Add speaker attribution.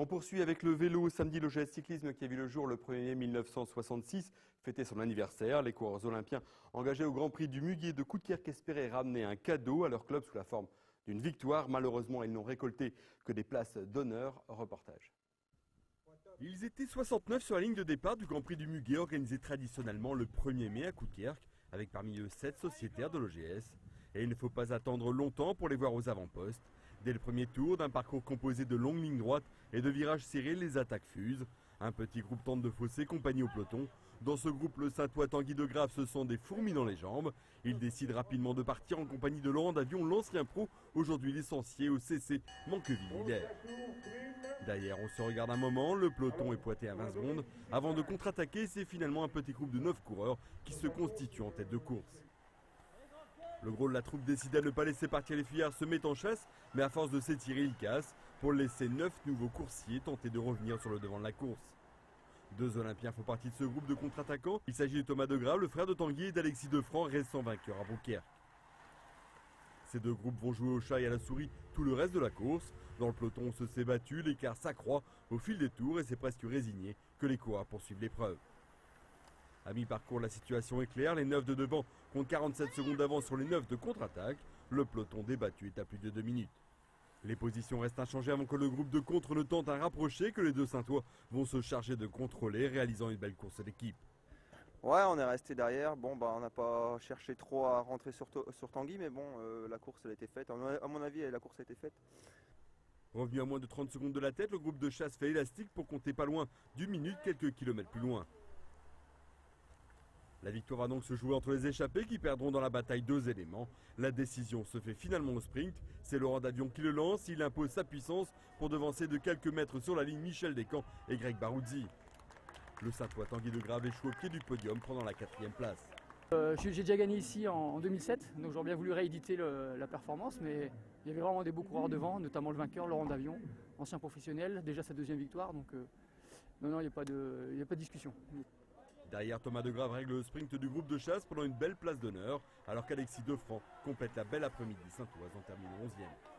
Speaker 1: On poursuit avec le vélo. Samedi, le GS Cyclisme qui a vu le jour le 1er mai 1966 fêtait son anniversaire. Les coureurs olympiens engagés au Grand Prix du Muguet de Coudekerque espéraient ramener un cadeau à leur club sous la forme d'une victoire. Malheureusement, ils n'ont récolté que des places d'honneur. Reportage. Ils étaient 69 sur la ligne de départ du Grand Prix du Muguet organisé traditionnellement le 1er mai à Coudekerque, avec parmi eux 7 sociétaires de l'OGS. Et il ne faut pas attendre longtemps pour les voir aux avant-postes. Dès le premier tour, d'un parcours composé de longues lignes droites et de virages serrés, les attaques fusent. Un petit groupe tente de fausser compagnie au peloton. Dans ce groupe, le Saintois Tanguy de Grave se sent des fourmis dans les jambes. Il décide rapidement de partir en compagnie de Laurent Davion, l'ancien pro, aujourd'hui licencié au CC Manqueville-Hilaire. Derrière, on se regarde un moment, le peloton est pointé à 20 secondes. Avant de contre-attaquer, c'est finalement un petit groupe de 9 coureurs qui se constitue en tête de course. Le gros de la troupe décide à ne pas laisser partir les fuyards, se met en chasse, mais à force de s'étirer, il casse, pour laisser 9 nouveaux coursiers tenter de revenir sur le devant de la course. 2 Olympiens font partie de ce groupe de contre-attaquants. Il s'agit de Thomas de Grave, le frère de Tanguy, et d'Alexis Defranc, récent vainqueur à Beaucaire. Ces 2 groupes vont jouer au chat et à la souris tout le reste de la course. Dans le peloton, on se s'est battu, l'écart s'accroît au fil des tours et c'est presque résigné que les coureurs poursuivent l'épreuve. À mi-parcours, la situation est claire. Les 9 de devant comptent 47 secondes d'avance sur les 9 de contre-attaque. Le peloton débattu est à plus de 2 minutes. Les positions restent inchangées avant que le groupe de contre ne tente un rapproché que les 2 Saintois vont se charger de contrôler, réalisant une belle course d'équipe.
Speaker 2: Ouais, on est resté derrière. Bon, on n'a pas cherché trop à rentrer sur Tanguy, mais bon, la course elle a été faite. À mon avis, la course a été faite.
Speaker 1: Revenu à moins de 30 secondes de la tête, le groupe de chasse fait élastique pour compter pas loin d'une minute, quelques kilomètres plus loin. La victoire va donc se jouer entre les échappés qui perdront dans la bataille 2 éléments. La décision se fait finalement au sprint. C'est Laurent Davion qui le lance. Il impose sa puissance pour devancer de quelques mètres sur la ligne Michel Descamps et Greg Baruzzi. Le Saintois Tanguy de Grave échoue au pied du podium, prenant la 4e place.
Speaker 3: J'ai déjà gagné ici en 2007, donc j'aurais bien voulu rééditer la performance, mais il y avait vraiment des beaux coureurs devant, notamment le vainqueur, Laurent Davion, ancien professionnel, déjà sa 2e victoire, donc non, il n'y a pas de discussion.
Speaker 1: Derrière, Thomas de Grave règle le sprint du groupe de chasse pendant une belle place d'honneur, alors qu'Alexis Defranc complète la belle après-midi saintoise en terminant 11e.